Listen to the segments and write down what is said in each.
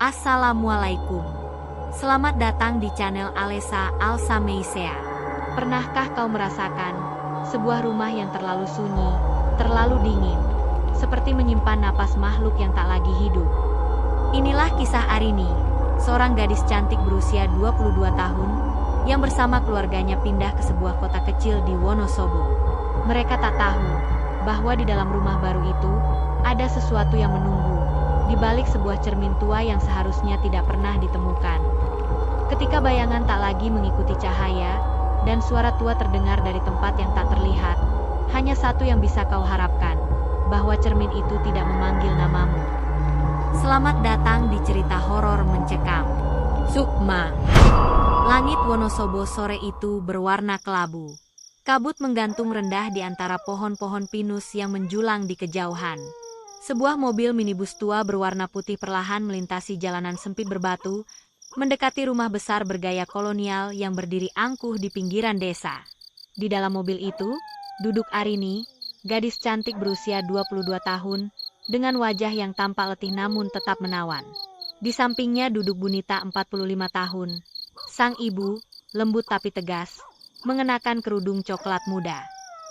Assalamualaikum. Selamat datang di channel Alessa Alsameisea. Pernahkah kau merasakan sebuah rumah yang terlalu sunyi, terlalu dingin, seperti menyimpan napas makhluk yang tak lagi hidup? Inilah kisah Arini, seorang gadis cantik berusia 22 tahun, yang bersama keluarganya pindah ke sebuah kota kecil di Wonosobo. Mereka tak tahu bahwa di dalam rumah baru itu ada sesuatu yang menunggu di balik sebuah cermin tua yang seharusnya tidak pernah ditemukan. Ketika bayangan tak lagi mengikuti cahaya, dan suara tua terdengar dari tempat yang tak terlihat, hanya satu yang bisa kau harapkan, bahwa cermin itu tidak memanggil namamu. Selamat datang di cerita horor mencekam, Sukma. Langit Wonosobo sore itu berwarna kelabu. Kabut menggantung rendah di antara pohon-pohon pinus yang menjulang di kejauhan. Sebuah mobil minibus tua berwarna putih perlahan melintasi jalanan sempit berbatu, mendekati rumah besar bergaya kolonial yang berdiri angkuh di pinggiran desa. Di dalam mobil itu, duduk Arini, gadis cantik berusia 22 tahun, dengan wajah yang tampak letih namun tetap menawan. Di sampingnya duduk Bunita 45 tahun, sang ibu, lembut tapi tegas, mengenakan kerudung coklat muda.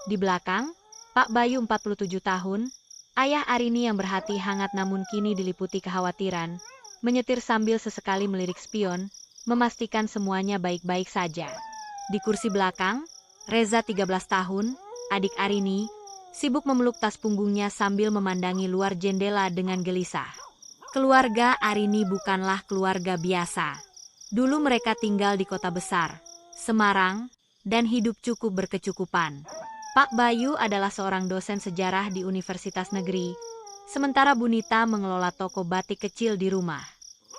Di belakang, Pak Bayu 47 tahun, ayah Arini yang berhati hangat namun kini diliputi kekhawatiran, menyetir sambil sesekali melirik spion, memastikan semuanya baik-baik saja. Di kursi belakang, Reza 13 tahun, adik Arini, sibuk memeluk tas punggungnya sambil memandangi luar jendela dengan gelisah. Keluarga Arini bukanlah keluarga biasa. Dulu mereka tinggal di kota besar, Semarang, dan hidup cukup berkecukupan. Pak Bayu adalah seorang dosen sejarah di Universitas Negeri, sementara Bunita mengelola toko batik kecil di rumah.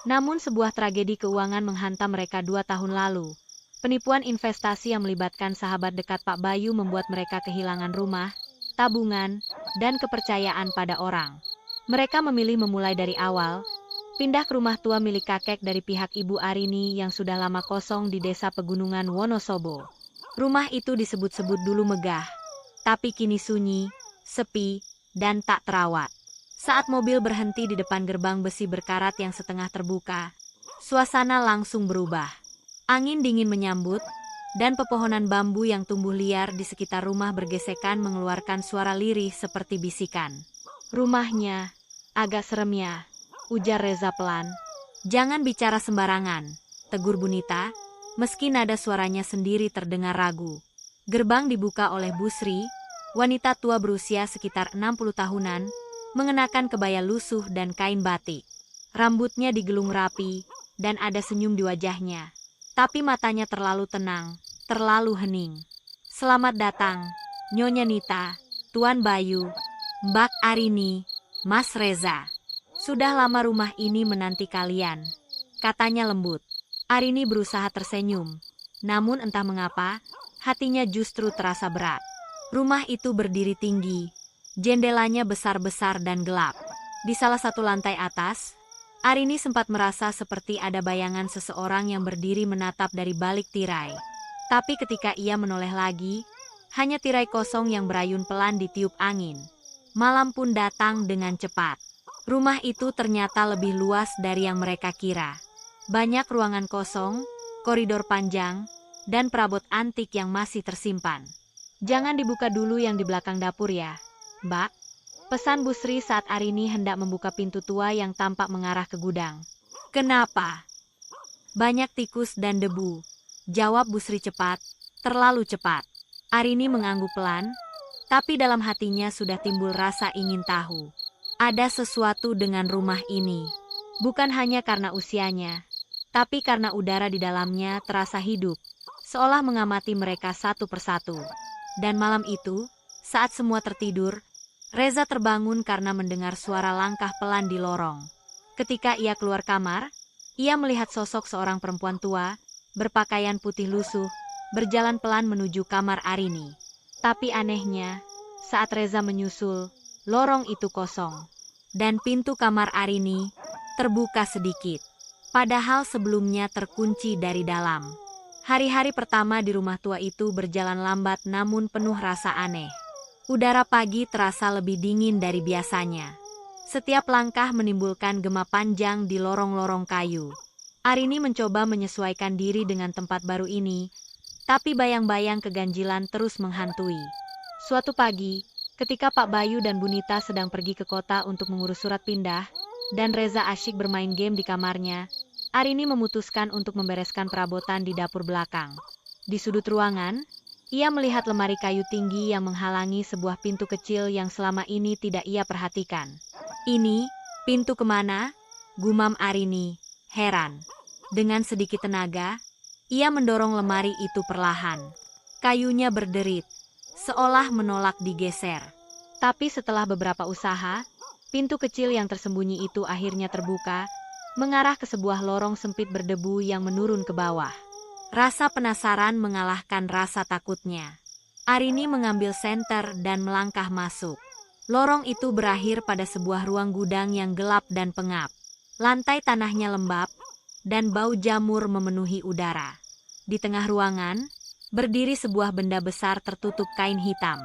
Namun sebuah tragedi keuangan menghantam mereka 2 tahun lalu. Penipuan investasi yang melibatkan sahabat dekat Pak Bayu membuat mereka kehilangan rumah, tabungan, dan kepercayaan pada orang. Mereka memilih memulai dari awal, pindah ke rumah tua milik kakek dari pihak Ibu Arini yang sudah lama kosong di desa pegunungan Wonosobo. Rumah itu disebut-sebut dulu megah, tapi kini sunyi, sepi, dan tak terawat. Saat mobil berhenti di depan gerbang besi berkarat yang setengah terbuka, suasana langsung berubah. Angin dingin menyambut, dan pepohonan bambu yang tumbuh liar di sekitar rumah bergesekan mengeluarkan suara lirih seperti bisikan. Rumahnya, agak serem ya, ujar Reza pelan. Jangan bicara sembarangan, tegur Bunita, meski nada suaranya sendiri terdengar ragu. Gerbang dibuka oleh Bu Sri, wanita tua berusia sekitar 60 tahunan, mengenakan kebaya lusuh dan kain batik. Rambutnya digelung rapi, dan ada senyum di wajahnya. Tapi matanya terlalu tenang, terlalu hening. Selamat datang, Nyonya Nita, Tuan Bayu, Mbak Arini, Mas Reza. Sudah lama rumah ini menanti kalian, katanya lembut. Arini berusaha tersenyum, namun entah mengapa, hatinya justru terasa berat. Rumah itu berdiri tinggi, jendelanya besar-besar dan gelap. Di salah satu lantai atas, Arini sempat merasa seperti ada bayangan seseorang yang berdiri menatap dari balik tirai. Tapi ketika ia menoleh lagi, hanya tirai kosong yang berayun pelan ditiup angin. Malam pun datang dengan cepat. Rumah itu ternyata lebih luas dari yang mereka kira. Banyak ruangan kosong, koridor panjang, dan perabot antik yang masih tersimpan. Jangan dibuka dulu yang di belakang dapur ya, Mbak. Pesan Bu Sri saat Arini hendak membuka pintu tua yang tampak mengarah ke gudang. Kenapa? Banyak tikus dan debu, jawab Bu Sri cepat, terlalu cepat. Arini mengangguk pelan, tapi dalam hatinya sudah timbul rasa ingin tahu. Ada sesuatu dengan rumah ini, bukan hanya karena usianya, tapi karena udara di dalamnya terasa hidup, seolah mengamati mereka satu persatu. Dan malam itu, saat semua tertidur, Reza terbangun karena mendengar suara langkah pelan di lorong. Ketika ia keluar kamar, ia melihat sosok seorang perempuan tua, berpakaian putih lusuh, berjalan pelan menuju kamar Arini. Tapi anehnya, saat Reza menyusul, lorong itu kosong. Dan pintu kamar Arini terbuka sedikit. Padahal sebelumnya terkunci dari dalam. Hari-hari pertama di rumah tua itu berjalan lambat namun penuh rasa aneh. Udara pagi terasa lebih dingin dari biasanya. Setiap langkah menimbulkan gema panjang di lorong-lorong kayu. Arini mencoba menyesuaikan diri dengan tempat baru ini, tapi bayang-bayang keganjilan terus menghantui. Suatu pagi, ketika Pak Bayu dan Bunita sedang pergi ke kota untuk mengurus surat pindah, dan Reza asyik bermain game di kamarnya, Arini memutuskan untuk membereskan perabotan di dapur belakang. Di sudut ruangan, ia melihat lemari kayu tinggi yang menghalangi sebuah pintu kecil yang selama ini tidak ia perhatikan. "Ini, pintu kemana?" gumam Arini, heran. Dengan sedikit tenaga, ia mendorong lemari itu perlahan. Kayunya berderit, seolah menolak digeser. Tapi setelah beberapa usaha, pintu kecil yang tersembunyi itu akhirnya terbuka, mengarah ke sebuah lorong sempit berdebu yang menurun ke bawah. Rasa penasaran mengalahkan rasa takutnya. Arini mengambil senter dan melangkah masuk. Lorong itu berakhir pada sebuah ruang gudang yang gelap dan pengap. Lantai tanahnya lembab, dan bau jamur memenuhi udara. Di tengah ruangan, berdiri sebuah benda besar tertutup kain hitam.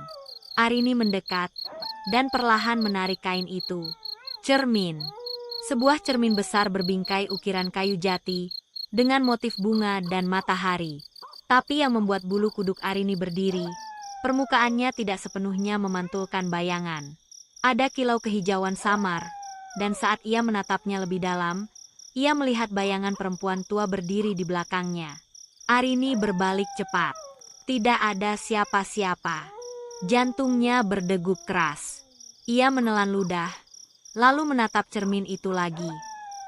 Arini mendekat, dan perlahan menarik kain itu. Cermin. Sebuah cermin besar berbingkai ukiran kayu jati, dengan motif bunga dan matahari. Tapi yang membuat bulu kuduk Arini berdiri, permukaannya tidak sepenuhnya memantulkan bayangan. Ada kilau kehijauan samar, dan saat ia menatapnya lebih dalam, ia melihat bayangan perempuan tua berdiri di belakangnya. Arini berbalik cepat. Tidak ada siapa-siapa. Jantungnya berdegup keras. Ia menelan ludah, lalu menatap cermin itu lagi.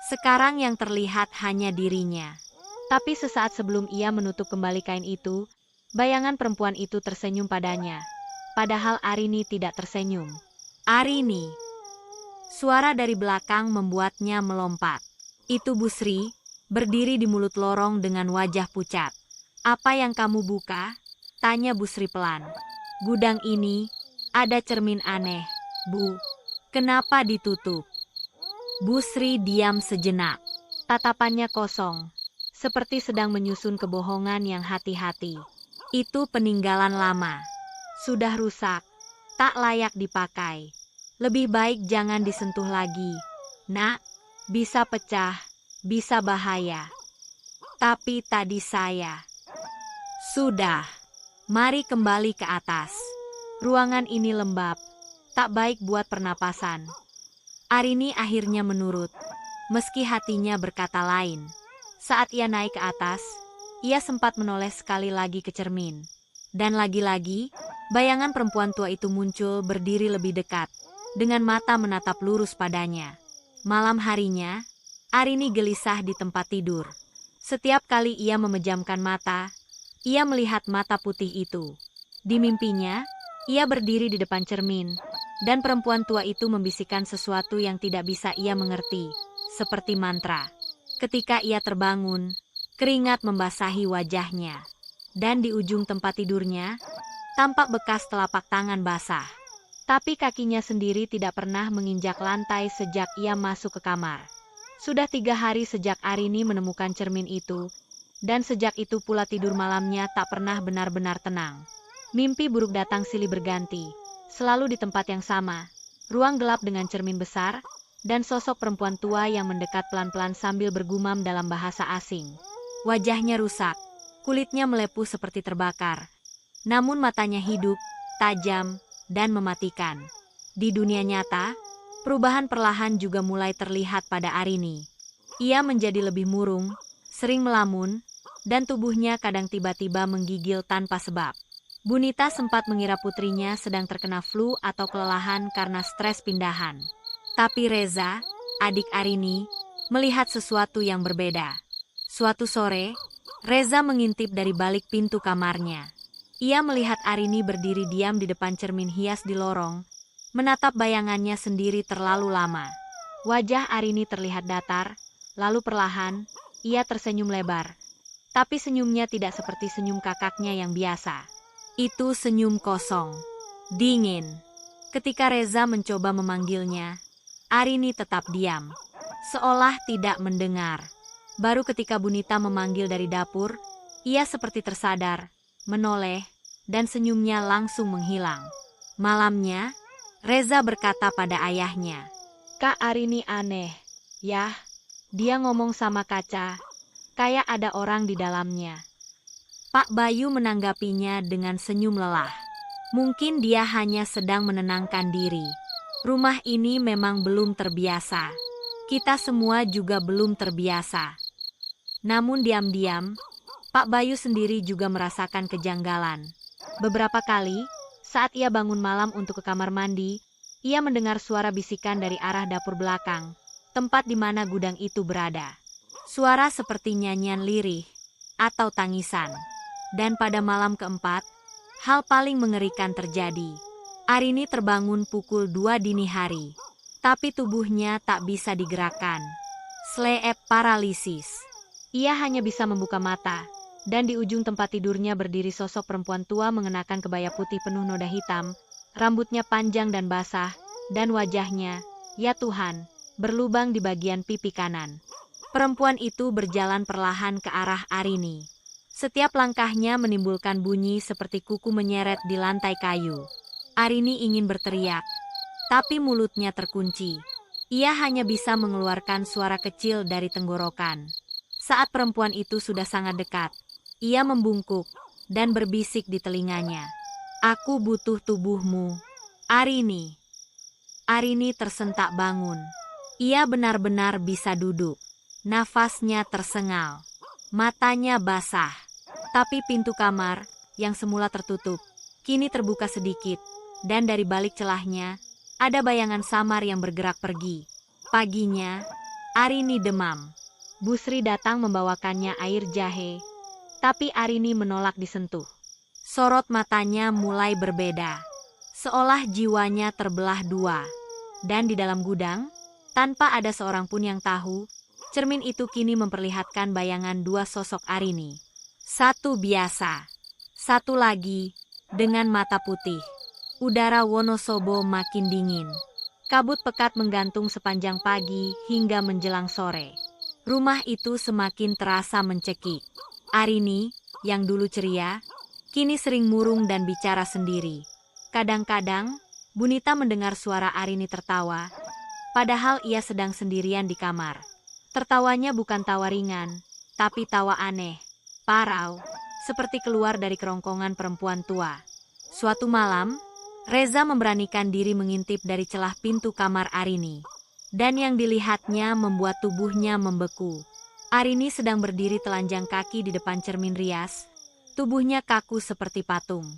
Sekarang yang terlihat hanya dirinya. Tapi sesaat sebelum ia menutup kembali kain itu, bayangan perempuan itu tersenyum padanya. Padahal Arini tidak tersenyum. "Arini!" Suara dari belakang membuatnya melompat. Itu Busri, berdiri di mulut lorong dengan wajah pucat. "Apa yang kamu buka?" tanya Busri pelan. "Gudang ini, ada cermin aneh, Bu. Kenapa ditutup?" Busri diam sejenak. Tatapannya kosong, seperti sedang menyusun kebohongan yang hati-hati. "Itu peninggalan lama. Sudah rusak, tak layak dipakai. Lebih baik jangan disentuh lagi, Nak. Bisa pecah, bisa bahaya. Tapi tadi saya..." "Sudah, mari kembali ke atas. Ruangan ini lembab, tak baik buat pernapasan." Arini akhirnya menurut, meski hatinya berkata lain. Saat ia naik ke atas, ia sempat menoleh sekali lagi ke cermin. Dan lagi-lagi, bayangan perempuan tua itu muncul berdiri lebih dekat, dengan mata menatap lurus padanya. Malam harinya, Arini gelisah di tempat tidur. Setiap kali ia memejamkan mata, ia melihat mata putih itu. Di mimpinya, ia berdiri di depan cermin, dan perempuan tua itu membisikkan sesuatu yang tidak bisa ia mengerti, seperti mantra. Ketika ia terbangun, keringat membasahi wajahnya. Dan di ujung tempat tidurnya, tampak bekas telapak tangan basah. Tapi kakinya sendiri tidak pernah menginjak lantai sejak ia masuk ke kamar. Sudah 3 hari sejak Arini menemukan cermin itu, dan sejak itu pula tidur malamnya tak pernah benar-benar tenang. Mimpi buruk datang silih berganti, selalu di tempat yang sama, ruang gelap dengan cermin besar, dan sosok perempuan tua yang mendekat pelan-pelan sambil bergumam dalam bahasa asing. Wajahnya rusak, kulitnya melepuh seperti terbakar. Namun matanya hidup, tajam, dan mematikan. Di dunia nyata, perubahan perlahan juga mulai terlihat pada Arini. Ia menjadi lebih murung, sering melamun, dan tubuhnya kadang tiba-tiba menggigil tanpa sebab. Bunita sempat mengira putrinya sedang terkena flu atau kelelahan karena stres pindahan. Tapi Reza, adik Arini, melihat sesuatu yang berbeda. Suatu sore, Reza mengintip dari balik pintu kamarnya. Ia melihat Arini berdiri diam di depan cermin hias di lorong, menatap bayangannya sendiri terlalu lama. Wajah Arini terlihat datar, lalu perlahan, ia tersenyum lebar. Tapi senyumnya tidak seperti senyum kakaknya yang biasa. Itu senyum kosong, dingin. Ketika Reza mencoba memanggilnya, Arini tetap diam, seolah tidak mendengar. Baru ketika Bunita memanggil dari dapur, ia seperti tersadar, menoleh, dan senyumnya langsung menghilang. Malamnya, Reza berkata pada ayahnya, Kak Arini aneh, yah. Dia ngomong sama kaca, kayak ada orang di dalamnya. Pak Bayu menanggapinya dengan senyum lelah. Mungkin dia hanya sedang menenangkan diri. Rumah ini memang belum terbiasa. Kita semua juga belum terbiasa. Namun diam-diam, Pak Bayu sendiri juga merasakan kejanggalan. Beberapa kali, saat ia bangun malam untuk ke kamar mandi, ia mendengar suara bisikan dari arah dapur belakang, tempat di mana gudang itu berada. Suara seperti nyanyian lirih atau tangisan. Dan pada malam keempat, hal paling mengerikan terjadi. Arini terbangun pukul 2 dini hari, tapi tubuhnya tak bisa digerakkan. Sleep paralisis. Ia hanya bisa membuka mata, dan di ujung tempat tidurnya berdiri sosok perempuan tua mengenakan kebaya putih penuh noda hitam, rambutnya panjang dan basah, dan wajahnya, ya Tuhan, berlubang di bagian pipi kanan. Perempuan itu berjalan perlahan ke arah Arini. Setiap langkahnya menimbulkan bunyi seperti kuku menyeret di lantai kayu. Arini ingin berteriak, tapi mulutnya terkunci. Ia hanya bisa mengeluarkan suara kecil dari tenggorokan. Saat perempuan itu sudah sangat dekat, ia membungkuk dan berbisik di telinganya. Aku butuh tubuhmu, Arini. Arini tersentak bangun. Ia benar-benar bisa duduk. Nafasnya tersengal. Matanya basah. Tapi pintu kamar, yang semula tertutup, kini terbuka sedikit. Dan dari balik celahnya, ada bayangan samar yang bergerak pergi. Paginya, Arini demam. Bu Sri datang membawakannya air jahe. Tapi Arini menolak disentuh. Sorot matanya mulai berbeda. Seolah jiwanya terbelah dua. Dan di dalam gudang, tanpa ada seorang pun yang tahu, cermin itu kini memperlihatkan bayangan dua sosok Arini. Satu biasa, satu lagi dengan mata putih. Udara Wonosobo makin dingin. Kabut pekat menggantung sepanjang pagi hingga menjelang sore. Rumah itu semakin terasa mencekik. Arini, yang dulu ceria, kini sering murung dan bicara sendiri. Kadang-kadang, Bunita mendengar suara Arini tertawa, padahal ia sedang sendirian di kamar. Tertawanya bukan tawa ringan, tapi tawa aneh, parau, seperti keluar dari kerongkongan perempuan tua. Suatu malam, Reza memberanikan diri mengintip dari celah pintu kamar Arini. Dan yang dilihatnya membuat tubuhnya membeku. Arini sedang berdiri telanjang kaki di depan cermin rias. Tubuhnya kaku seperti patung.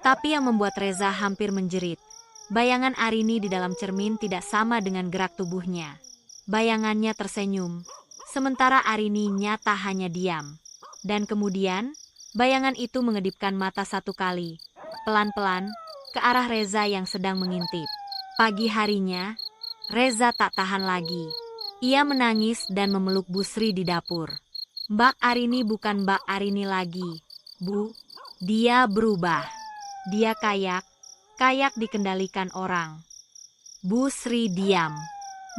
Tapi yang membuat Reza hampir menjerit, bayangan Arini di dalam cermin tidak sama dengan gerak tubuhnya. Bayangannya tersenyum, sementara Arini nyata hanya diam. Dan kemudian, bayangan itu mengedipkan mata satu kali, pelan-pelan, ke arah Reza yang sedang mengintip. Pagi harinya, Reza tak tahan lagi. Ia menangis dan memeluk Bu Sri di dapur. Mbak Arini bukan Mbak Arini lagi, Bu. Dia berubah. Dia kayak dikendalikan orang. Bu Sri diam.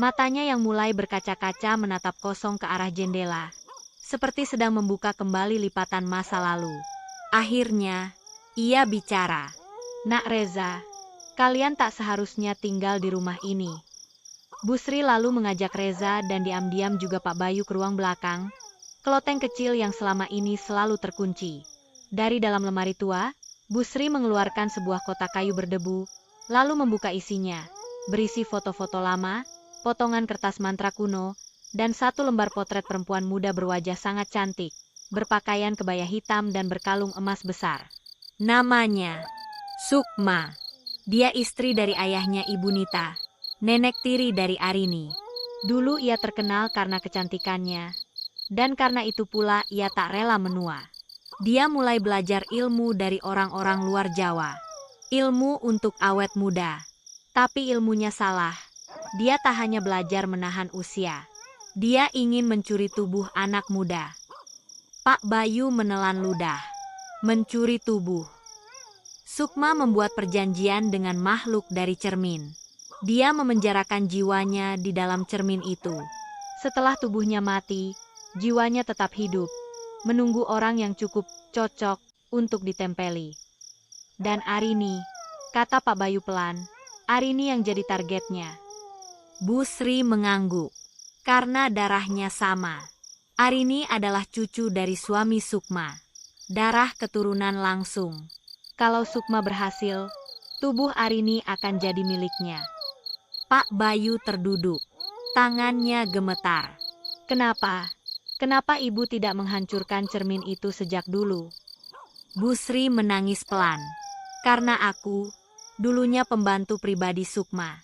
Matanya yang mulai berkaca-kaca menatap kosong ke arah jendela, seperti sedang membuka kembali lipatan masa lalu. Akhirnya, ia bicara. Nak Reza, kalian tak seharusnya tinggal di rumah ini. Bu Sri lalu mengajak Reza dan diam-diam juga Pak Bayu ke ruang belakang, ke loteng kecil yang selama ini selalu terkunci. Dari dalam lemari tua, Bu Sri mengeluarkan sebuah kotak kayu berdebu, lalu membuka isinya, berisi foto-foto lama, potongan kertas mantra kuno, dan satu lembar potret perempuan muda berwajah sangat cantik, berpakaian kebaya hitam dan berkalung emas besar. Namanya Sukma. Dia istri dari ayahnya Ibu Nita, nenek tiri dari Arini. Dulu ia terkenal karena kecantikannya, dan karena itu pula ia tak rela menua. Dia mulai belajar ilmu dari orang-orang luar Jawa. Ilmu untuk awet muda. Tapi ilmunya salah. Dia tak hanya belajar menahan usia. Dia ingin mencuri tubuh anak muda. Pak Bayu menelan ludah. Mencuri tubuh. Sukma membuat perjanjian dengan makhluk dari cermin. Dia memenjarakan jiwanya di dalam cermin itu. Setelah tubuhnya mati, jiwanya tetap hidup, menunggu orang yang cukup cocok untuk ditempeli. Dan Arini, kata Pak Bayu pelan, Arini yang jadi targetnya. Bu Sri mengangguk. Karena darahnya sama. Arini adalah cucu dari suami Sukma. Darah keturunan langsung. Kalau Sukma berhasil, tubuh Arini akan jadi miliknya. Pak Bayu terduduk. Tangannya gemetar. Kenapa? Kenapa ibu tidak menghancurkan cermin itu sejak dulu? Bu Sri menangis pelan. Karena aku, dulunya pembantu pribadi Sukma.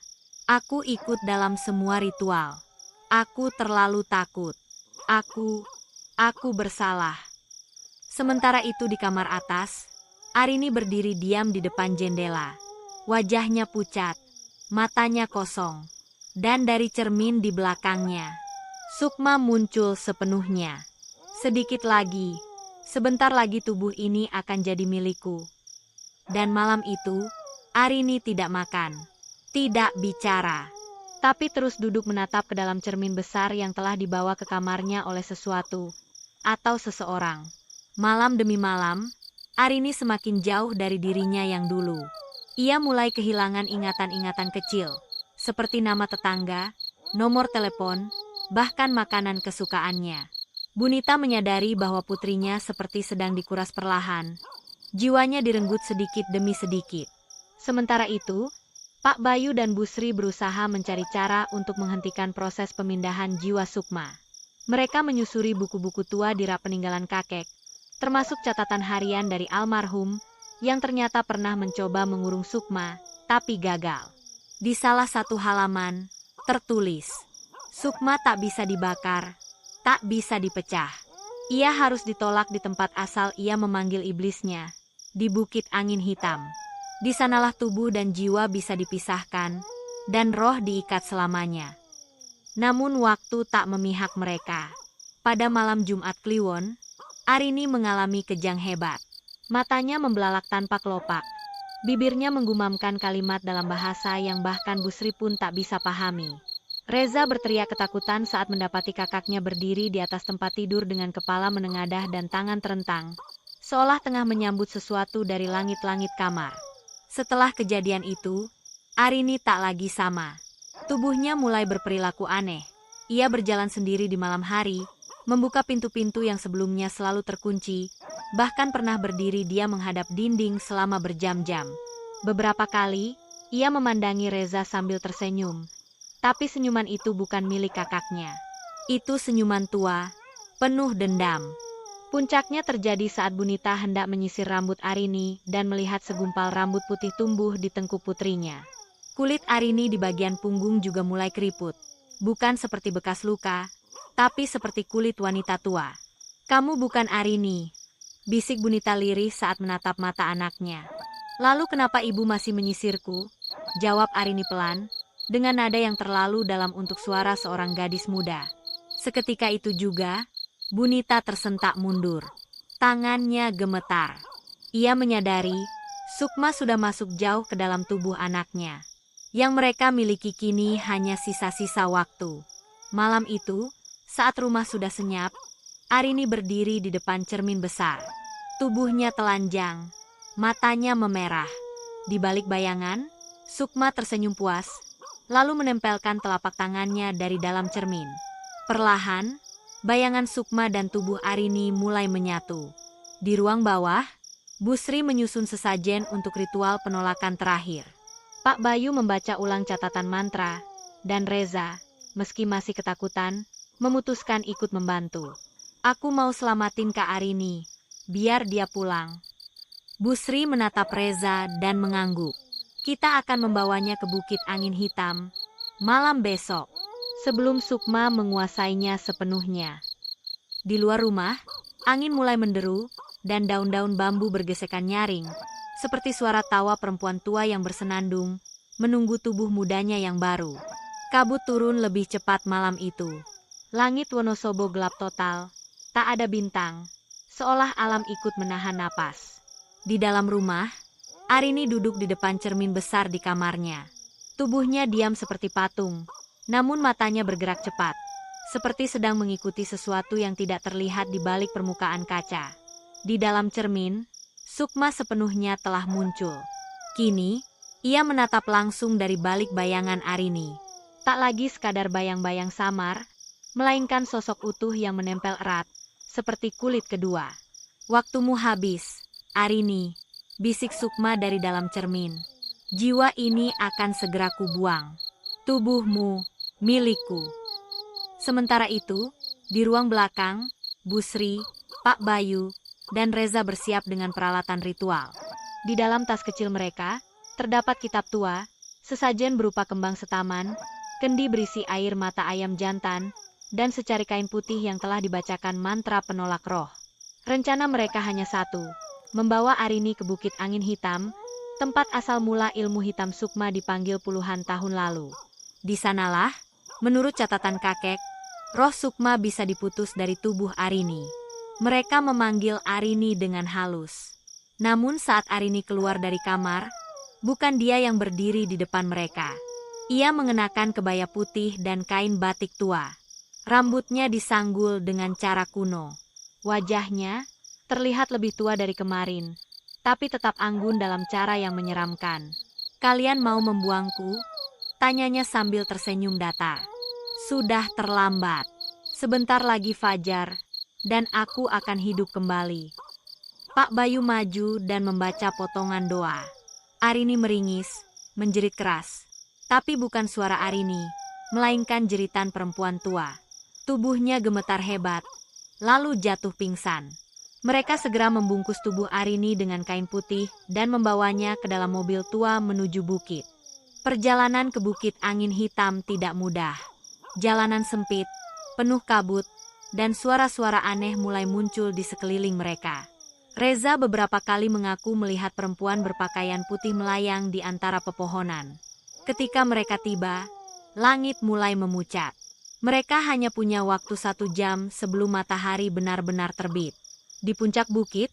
Aku ikut dalam semua ritual. Aku terlalu takut. Aku bersalah. Sementara itu di kamar atas, Arini berdiri diam di depan jendela. Wajahnya pucat, matanya kosong. Dan dari cermin di belakangnya, Sukma muncul sepenuhnya. Sedikit lagi, sebentar lagi tubuh ini akan jadi milikku. Dan malam itu, Arini tidak makan, tidak bicara, tapi terus duduk menatap ke dalam cermin besar yang telah dibawa ke kamarnya oleh sesuatu atau seseorang. Malam demi malam, Arini semakin jauh dari dirinya yang dulu. Ia mulai kehilangan ingatan-ingatan kecil, seperti nama tetangga, nomor telepon, bahkan makanan kesukaannya. Bunita menyadari bahwa putrinya seperti sedang dikuras perlahan. Jiwanya direnggut sedikit demi sedikit. Sementara itu, Pak Bayu dan Bu Sri berusaha mencari cara untuk menghentikan proses pemindahan jiwa Sukma. Mereka menyusuri buku-buku tua di rak peninggalan kakek, termasuk catatan harian dari almarhum yang ternyata pernah mencoba mengurung Sukma, tapi gagal. Di salah satu halaman, tertulis, Sukma tak bisa dibakar, tak bisa dipecah. Ia harus ditolak di tempat asal ia memanggil iblisnya, di Bukit Angin Hitam. Di sanalah tubuh dan jiwa bisa dipisahkan, dan roh diikat selamanya. Namun waktu tak memihak mereka. Pada malam Jumat Kliwon, Arini mengalami kejang hebat. Matanya membelalak tanpa kelopak. Bibirnya menggumamkan kalimat dalam bahasa yang bahkan Bu Sri pun tak bisa pahami. Reza berteriak ketakutan saat mendapati kakaknya berdiri di atas tempat tidur dengan kepala menengadah dan tangan terentang, seolah tengah menyambut sesuatu dari langit-langit kamar. Setelah kejadian itu, Arini tak lagi sama. Tubuhnya mulai berperilaku aneh. Ia berjalan sendiri di malam hari, membuka pintu-pintu yang sebelumnya selalu terkunci, bahkan pernah berdiri dia menghadap dinding selama berjam-jam. Beberapa kali, ia memandangi Reza sambil tersenyum. Tapi senyuman itu bukan milik kakaknya. Itu senyuman tua, penuh dendam. Puncaknya terjadi saat Bunita hendak menyisir rambut Arini dan melihat segumpal rambut putih tumbuh di tengkuk putrinya. Kulit Arini di bagian punggung juga mulai keriput. Bukan seperti bekas luka, tapi seperti kulit wanita tua. Kamu bukan Arini, bisik Bunita lirih saat menatap mata anaknya. Lalu kenapa ibu masih menyisirku? Jawab Arini pelan, dengan nada yang terlalu dalam untuk suara seorang gadis muda. Seketika itu juga, Bunita tersentak mundur. Tangannya gemetar. Ia menyadari, Sukma sudah masuk jauh ke dalam tubuh anaknya. Yang mereka miliki kini hanya sisa-sisa waktu. Malam itu, saat rumah sudah senyap, Arini berdiri di depan cermin besar. Tubuhnya telanjang, matanya memerah. Di balik bayangan, Sukma tersenyum puas, lalu menempelkan telapak tangannya dari dalam cermin. Perlahan, bayangan Sukma dan tubuh Arini mulai menyatu. Di ruang bawah, Bu Sri menyusun sesajen untuk ritual penolakan terakhir. Pak Bayu membaca ulang catatan mantra, dan Reza, meski masih ketakutan, memutuskan ikut membantu. Aku mau selamatin Kak Arini, biar dia pulang. Bu Sri menatap Reza dan mengangguk. Kita akan membawanya ke Bukit Angin Hitam malam besok, sebelum Sukma menguasainya sepenuhnya. Di luar rumah, angin mulai menderu, dan daun-daun bambu bergesekan nyaring, seperti suara tawa perempuan tua yang bersenandung, menunggu tubuh mudanya yang baru. Kabut turun lebih cepat malam itu. Langit Wonosobo gelap total, tak ada bintang, seolah alam ikut menahan napas. Di dalam rumah, Arini duduk di depan cermin besar di kamarnya. Tubuhnya diam seperti patung, namun matanya bergerak cepat, seperti sedang mengikuti sesuatu yang tidak terlihat di balik permukaan kaca. Di dalam cermin, Sukma sepenuhnya telah muncul. Kini, ia menatap langsung dari balik bayangan Arini. Tak lagi sekadar bayang-bayang samar, melainkan sosok utuh yang menempel erat, seperti kulit kedua. Waktumu habis, Arini, bisik Sukma dari dalam cermin. Jiwa ini akan segera kubuang. Tubuhmu, milikku. Sementara itu, di ruang belakang, Busri, Pak Bayu, dan Reza bersiap dengan peralatan ritual. Di dalam tas kecil mereka, terdapat kitab tua, sesajen berupa kembang setaman, kendi berisi air mata ayam jantan, dan secari kain putih yang telah dibacakan mantra penolak roh. Rencana mereka hanya satu, membawa Arini ke Bukit Angin Hitam, tempat asal mula ilmu hitam Sukma dipanggil puluhan tahun lalu. Di sanalah, menurut catatan kakek, roh Sukma bisa diputus dari tubuh Arini. Mereka memanggil Arini dengan halus. Namun saat Arini keluar dari kamar, bukan dia yang berdiri di depan mereka. Ia mengenakan kebaya putih dan kain batik tua. Rambutnya disanggul dengan cara kuno. Wajahnya terlihat lebih tua dari kemarin, tapi tetap anggun dalam cara yang menyeramkan. "Kalian mau membuangku?" tanyanya sambil tersenyum datar. "Sudah terlambat. Sebentar lagi fajar, dan aku akan hidup kembali." Pak Bayu maju dan membaca potongan doa. Arini meringis, menjerit keras. Tapi bukan suara Arini, melainkan jeritan perempuan tua. Tubuhnya gemetar hebat, lalu jatuh pingsan. Mereka segera membungkus tubuh Arini dengan kain putih dan membawanya ke dalam mobil tua menuju bukit. Perjalanan ke Bukit Angin Hitam tidak mudah. Jalanan sempit, penuh kabut, dan suara-suara aneh mulai muncul di sekeliling mereka. Reza beberapa kali mengaku melihat perempuan berpakaian putih melayang di antara pepohonan. Ketika mereka tiba, langit mulai memucat. Mereka hanya punya waktu 1 jam sebelum matahari benar-benar terbit. Di puncak bukit,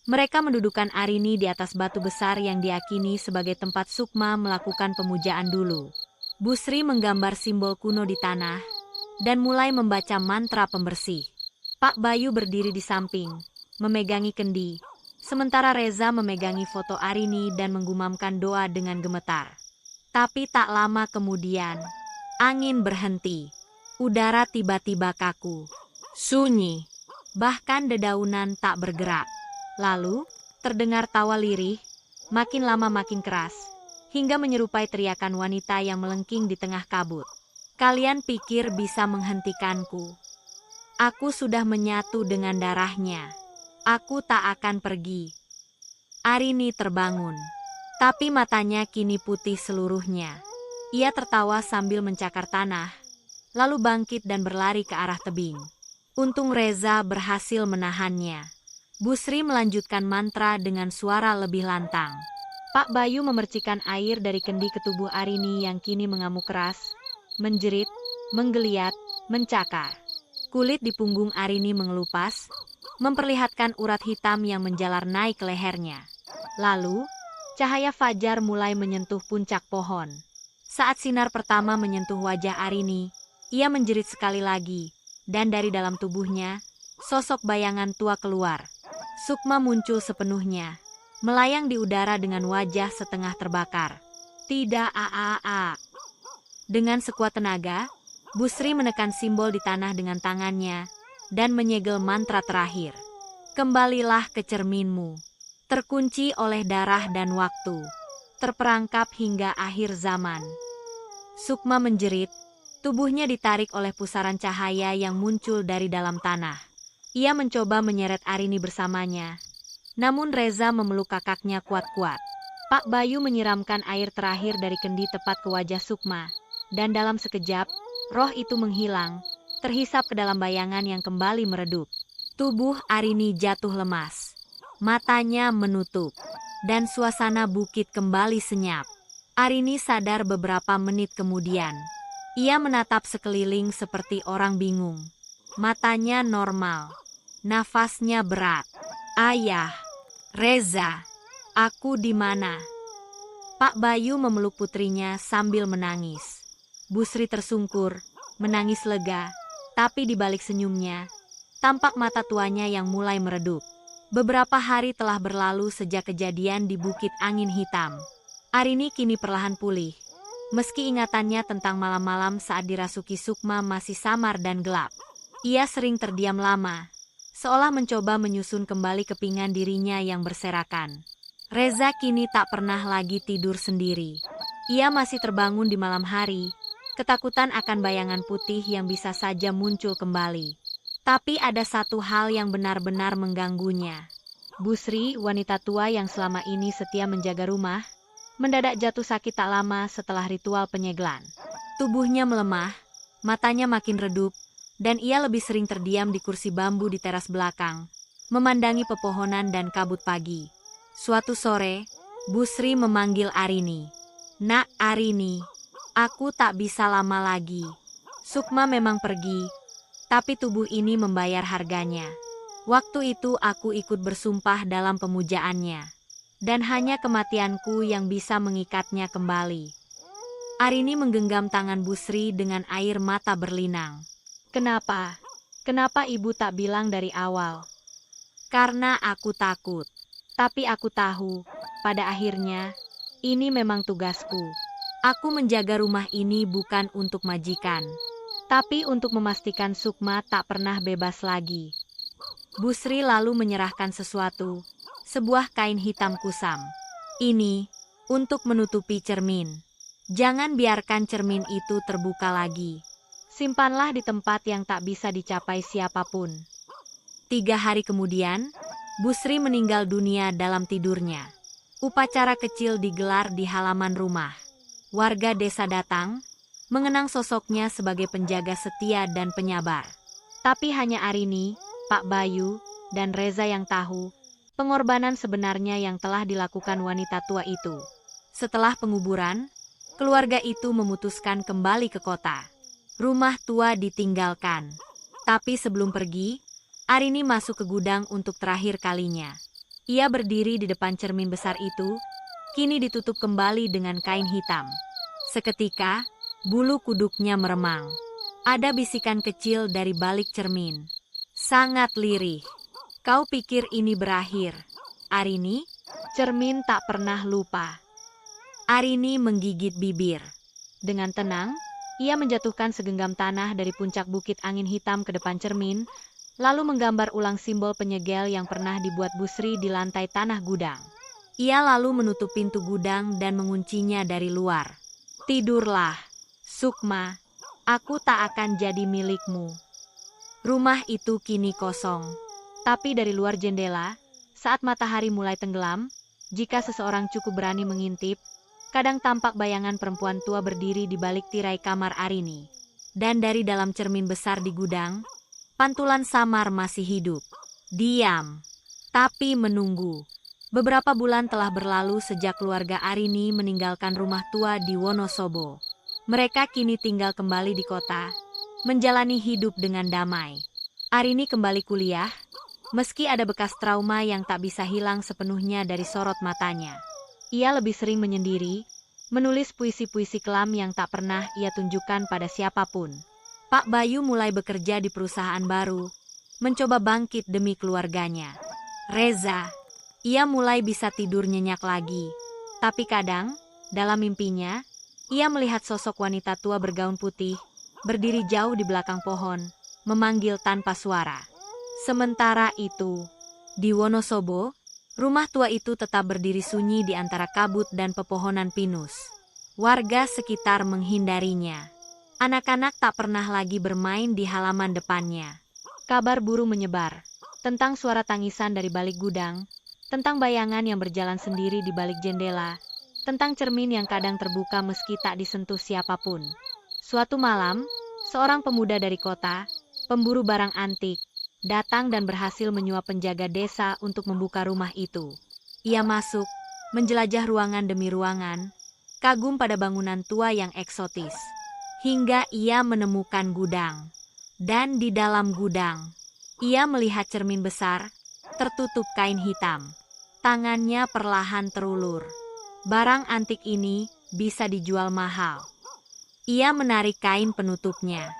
mereka mendudukan Arini di atas batu besar yang diyakini sebagai tempat Sukma melakukan pemujaan dulu. Busri menggambar simbol kuno di tanah dan mulai membaca mantra pembersih. Pak Bayu berdiri di samping, memegangi kendi, sementara Reza memegangi foto Arini dan menggumamkan doa dengan gemetar. Tapi tak lama kemudian, angin berhenti. Udara tiba-tiba kaku, sunyi, bahkan dedaunan tak bergerak. Lalu, terdengar tawa lirih, makin lama makin keras, hingga menyerupai teriakan wanita yang melengking di tengah kabut. "Kalian pikir bisa menghentikanku? Aku sudah menyatu dengan darahnya. Aku tak akan pergi." Arini terbangun, tapi matanya kini putih seluruhnya. Ia tertawa sambil mencakar tanah, lalu bangkit dan berlari ke arah tebing. Untung Reza berhasil menahannya. Busri melanjutkan mantra dengan suara lebih lantang. Pak Bayu memercikan air dari kendi ke tubuh Arini yang kini mengamuk keras, menjerit, menggeliat, mencakar. Kulit di punggung Arini mengelupas, memperlihatkan urat hitam yang menjalar naik ke lehernya. Lalu, cahaya fajar mulai menyentuh puncak pohon. Saat sinar pertama menyentuh wajah Arini, ia menjerit sekali lagi, dan dari dalam tubuhnya, sosok bayangan tua keluar. Sukma muncul sepenuhnya, melayang di udara dengan wajah setengah terbakar. "Tidak, a." Dengan sekuat tenaga, Busri menekan simbol di tanah dengan tangannya, dan menyegel mantra terakhir. "Kembalilah ke cerminmu, terkunci oleh darah dan waktu, terperangkap hingga akhir zaman." Sukma menjerit, tubuhnya ditarik oleh pusaran cahaya yang muncul dari dalam tanah. Ia mencoba menyeret Arini bersamanya, namun Reza memeluk kakaknya kuat-kuat. Pak Bayu menyiramkan air terakhir dari kendi tepat ke wajah Sukma, dan dalam sekejap, roh itu menghilang, terhisap ke dalam bayangan yang kembali meredup. Tubuh Arini jatuh lemas, matanya menutup, dan suasana bukit kembali senyap. Arini sadar beberapa menit kemudian. Ia menatap sekeliling seperti orang bingung. Matanya normal, nafasnya berat. "Ayah, Reza, aku di mana?" Pak Bayu memeluk putrinya sambil menangis. Busri tersungkur, menangis lega, tapi di balik senyumnya, tampak mata tuanya yang mulai meredup. Beberapa hari telah berlalu sejak kejadian di Bukit Angin Hitam. Arini kini perlahan pulih, Meski ingatannya tentang malam-malam saat dirasuki Sukma masih samar dan gelap, ia sering terdiam lama, seolah mencoba menyusun kembali kepingan dirinya yang berserakan. Reza kini tak pernah lagi tidur sendiri. Ia masih terbangun di malam hari, ketakutan akan bayangan putih yang bisa saja muncul kembali. Tapi ada satu hal yang benar-benar mengganggunya. Busri, wanita tua yang selama ini setia menjaga rumah, mendadak jatuh sakit tak lama setelah ritual penyegelan. Tubuhnya melemah, matanya makin redup, dan ia lebih sering terdiam di kursi bambu di teras belakang, memandangi pepohonan dan kabut pagi. Suatu sore, Busri memanggil Arini. "Nak Arini, aku tak bisa lama lagi. Sukma memang pergi, tapi tubuh ini membayar harganya. Waktu itu aku ikut bersumpah dalam pemujaannya, dan hanya kematianku yang bisa mengikatnya kembali." Arini menggenggam tangan Busri dengan air mata berlinang. "Kenapa? Kenapa ibu tak bilang dari awal?" "Karena aku takut. Tapi aku tahu, pada akhirnya, ini memang tugasku. Aku menjaga rumah ini bukan untuk majikan, tapi untuk memastikan Sukma tak pernah bebas lagi." Busri lalu menyerahkan sesuatu, sebuah kain hitam kusam. "Ini, untuk menutupi cermin. Jangan biarkan cermin itu terbuka lagi. Simpanlah di tempat yang tak bisa dicapai siapapun." 3 hari kemudian, Busri meninggal dunia dalam tidurnya. Upacara kecil digelar di halaman rumah. Warga desa datang, mengenang sosoknya sebagai penjaga setia dan penyabar. Tapi hanya Arini, Pak Bayu, dan Reza yang tahu pengorbanan sebenarnya yang telah dilakukan wanita tua itu. Setelah penguburan, keluarga itu memutuskan kembali ke kota. Rumah tua ditinggalkan. Tapi sebelum pergi, Arini masuk ke gudang untuk terakhir kalinya. Ia berdiri di depan cermin besar itu, kini ditutup kembali dengan kain hitam. Seketika, bulu kuduknya meremang. Ada bisikan kecil dari balik cermin. "Sangat lirih. Kau pikir ini berakhir, Arini?" Cermin tak pernah lupa. Arini menggigit bibir. Dengan tenang, ia menjatuhkan segenggam tanah dari puncak bukit angin hitam ke depan cermin, lalu menggambar ulang simbol penyegel yang pernah dibuat Busri di lantai tanah gudang. Ia lalu menutup pintu gudang dan menguncinya dari luar. "Tidurlah, Sukma. Aku tak akan jadi milikmu." Rumah itu kini kosong. Tapi dari luar jendela, saat matahari mulai tenggelam, jika seseorang cukup berani mengintip, kadang tampak bayangan perempuan tua berdiri di balik tirai kamar Arini. Dan dari dalam cermin besar di gudang, pantulan samar masih hidup. Diam, tapi menunggu. Beberapa bulan telah berlalu sejak keluarga Arini meninggalkan rumah tua di Wonosobo. Mereka kini tinggal kembali di kota, menjalani hidup dengan damai. Arini kembali kuliah, meski ada bekas trauma yang tak bisa hilang sepenuhnya dari sorot matanya. Ia lebih sering menyendiri, menulis puisi-puisi kelam yang tak pernah ia tunjukkan pada siapapun. Pak Bayu mulai bekerja di perusahaan baru, mencoba bangkit demi keluarganya. Reza, ia mulai bisa tidur nyenyak lagi. Tapi kadang, dalam mimpinya, ia melihat sosok wanita tua bergaun putih, berdiri jauh di belakang pohon, memanggil tanpa suara. Sementara itu, di Wonosobo, rumah tua itu tetap berdiri sunyi di antara kabut dan pepohonan pinus. Warga sekitar menghindarinya. Anak-anak tak pernah lagi bermain di halaman depannya. Kabar burung menyebar, tentang suara tangisan dari balik gudang, tentang bayangan yang berjalan sendiri di balik jendela, tentang cermin yang kadang terbuka meski tak disentuh siapapun. Suatu malam, seorang pemuda dari kota, pemburu barang antik, datang dan berhasil menyuap penjaga desa untuk membuka rumah itu. Ia masuk, menjelajah ruangan demi ruangan, kagum pada bangunan tua yang eksotis. Hingga ia menemukan gudang. Dan di dalam gudang, ia melihat cermin besar, tertutup kain hitam. Tangannya perlahan terulur. Barang antik ini bisa dijual mahal. Ia menarik kain penutupnya.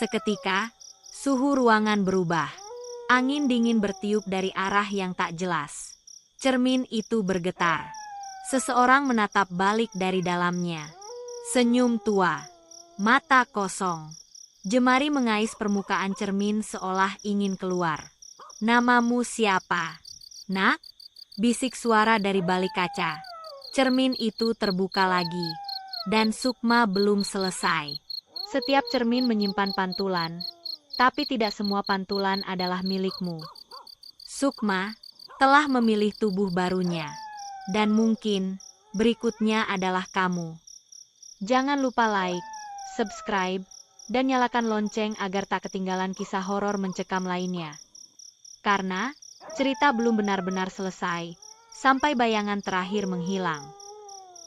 Seketika, suhu ruangan berubah. Angin dingin bertiup dari arah yang tak jelas. Cermin itu bergetar. Seseorang menatap balik dari dalamnya. Senyum tua. Mata kosong. Jemari mengais permukaan cermin seolah ingin keluar. Namamu siapa? Nak? Bisik suara dari balik kaca. Cermin itu terbuka lagi. Dan Sukma belum selesai. Setiap cermin menyimpan pantulan. Tapi tidak semua pantulan adalah milikmu. Sukma telah memilih tubuh barunya. Dan mungkin berikutnya adalah kamu. Jangan lupa like, subscribe, dan nyalakan lonceng agar tak ketinggalan kisah horor mencekam lainnya. Karena cerita belum benar-benar selesai, sampai bayangan terakhir menghilang.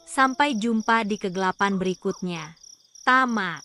Sampai jumpa di kegelapan berikutnya. Tamat.